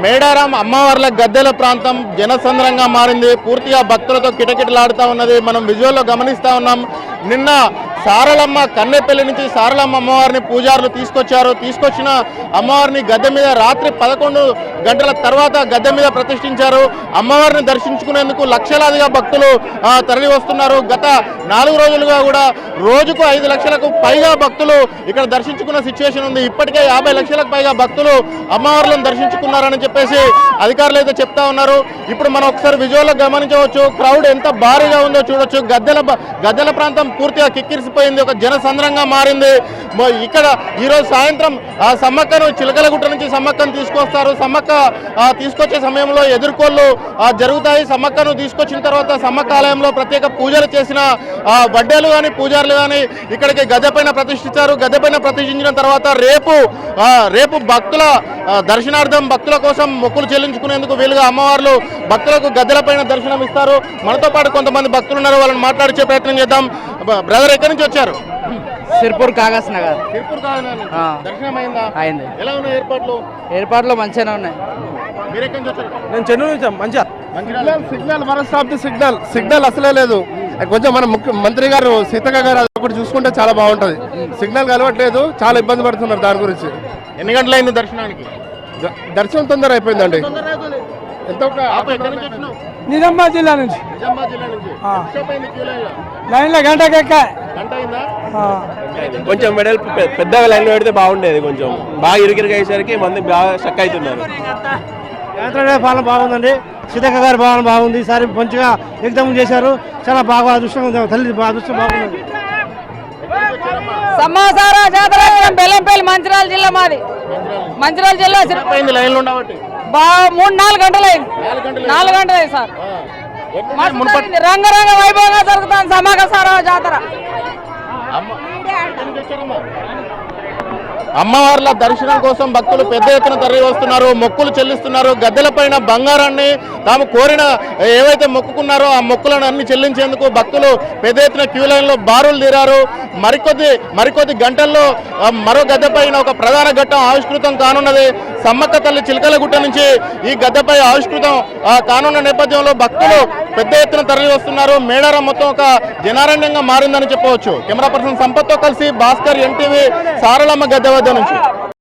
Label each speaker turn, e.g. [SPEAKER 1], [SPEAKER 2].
[SPEAKER 1] మేడారం అమ్మవార్ల గద్దెల ప్రాంతం జనసంద్రంగా మారింది. పూర్తిగా భక్తులతో కిటకిటలాడుతూ ఉన్నది. మనం విజువల్లో గమనిస్తూ ఉన్నాం. నిన్న సారలమ్మ కన్నెపల్లి నుంచి సారలమ్మ అమ్మవారిని పూజారులు తీసుకొచ్చిన అమ్మవారిని గద్దె మీద రాత్రి 11 గంటల తర్వాత గద్దె మీద ప్రతిష్ఠించారు. అమ్మవారిని దర్శించుకునేందుకు లక్షలాదిగా భక్తులు తరలి వస్తున్నారు. గత 4 రోజులుగా కూడా రోజుకు 5 లక్షలకు పైగా భక్తులు ఇక్కడ దర్శించుకున్న సిచ్యువేషన్ ఉంది. ఇప్పటికే 50 లక్షలకు పైగా భక్తులు అమ్మవార్లను దర్శించుకున్నారని చెప్పేసి అధికారులు అయితే చెప్తా ఉన్నారు. ఇప్పుడు మనం ఒకసారి విజువల్లో గమనించవచ్చు. క్రౌడ్ ఎంత భారీగా ఉందో చూడొచ్చు. గద్దెల ప్రాంతం పూర్తిగా కిక్కిరిసిపోయింది. ఒక జనసంద్రంగా మారింది. ఇక్కడ ఈరోజు సాయంత్రం సమ్మక్కను చిలకలగుట్ట నుంచి సమ్మక్కను తీసుకొస్తారు. సమ్మక్క తీసుకొచ్చే సమయంలో ఎదుర్కోళ్ళు జరుగుతాయి. సమ్మక్కను తీసుకొచ్చిన తర్వాత సమ్మక్క ఆలయంలో ప్రత్యేక పూజలు చేసిన వడ్డేలు కానీ పూజారులు కానీ ఇక్కడికి గద్దెపైన ప్రతిష్ఠించారు. గద్దెపైన ప్రతిష్ఠించిన తర్వాత రేపు భక్తుల దర్శనార్థం భక్తుల కోసం మొక్కులు చెల్లించుకునేందుకు వీలుగా అమ్మవార్లు భక్తులకు గద్దెలపైన దర్శనం ఇస్తారు. మనతో పాటు కొంతమంది భక్తులు ఉన్నారు. వాళ్ళని మాట్లాడించే ప్రయత్నం చేద్దాం. బ్రదర్, ఎక్కడి నుంచి వచ్చారు?
[SPEAKER 2] సిర్పూర్ కాగస్ నగర్.
[SPEAKER 1] దర్శనం అయింది. ఎలా ఉన్నాయి
[SPEAKER 2] ఏర్పాట్లు మంచిగానే ఉన్నాయి.
[SPEAKER 1] మీరు ఎక్కడి నుంచి వచ్చారు?
[SPEAKER 3] నేను చెన్నై నుంచి. మంచిగా
[SPEAKER 4] సిగ్నల్ మన స్టాప్ సిగ్నల్ అసలే లేదు. కొంచెం మన మంత్రి గారు సీతక్క గారు ఒకటి చూసుకుంటే చాలా బాగుంటది. సిగ్నల్ కలవట్లేదు, చాలా ఇబ్బంది పడుతున్నారు దాని గురించి.
[SPEAKER 1] ఎన్ని గంటలు అయింది దర్శనానికి?
[SPEAKER 4] దర్శనం తొందర అయిపోయిందండి.
[SPEAKER 3] నిజామాబాద్ జిల్లా నుంచి లైన్లో గంటకి ఎక్కాయి.
[SPEAKER 5] కొంచెం మెడల్ పెద్దగా లైన్లో పెడితే బాగుండేది. కొంచెం బాగా ఇరుకిరిగా అయ్యేసరికి మంది బాగా స్టక్ అవుతున్నారు.
[SPEAKER 3] పాలన బాగుందండి. సీతక్క గారి పాలన బాగుంది. ఈసారి మంచిగా ఎగ్జామ్ చేశారు. చాలా బాగా అదృష్టం ఉంది. తల్లి అదృష్టం బాగుంది.
[SPEAKER 6] సమాచార జాతర బెల్లంపల్లి మంచిర్యాల జిల్లా మాది. మంచిర్యాల జిల్లా 3-4 గంటలు అయింది. 4 గంటలు అయింది సార్. రంగరంగ వైభవంగా జరుగుతుంది సమాగ సార జాతర.
[SPEAKER 1] అమ్మవార్ల దర్శనం కోసం భక్తులు పెద్ద ఎత్తున తరలి వస్తున్నారు. మొక్కులు చెల్లిస్తున్నారు. గద్దెలపైన బంగారాన్ని తాము కోరిన ఏవైతే మొక్కుకున్నారో ఆ మొక్కులను అన్ని చెల్లించేందుకు భక్తులు పెద్ద ఎత్తున క్యూ లైన్లో బారులు తీరారు. మరికొద్ది గంటల్లో మరో గద్దెపైన ఒక ప్రధాన ఘట్టం ఆవిష్కృతం కానున్నది. సమ్మక్క తల్లి చిలకలగుట్ట నుంచి ఈ గద్దెపై ఆవిష్కృతం కానున్న నేపథ్యంలో భక్తులు పెద్ద ఎత్తున తరలి వస్తున్నారు. మేడారం మొత్తం ఒక జనారణ్యంగా మారిందని చెప్పవచ్చు. కెమెరా పర్సన్ సంపత్తో కలిసి భాస్కర్, ఎన్టీవీ, సారలమ్మ గద్దె వద్ద నుంచి.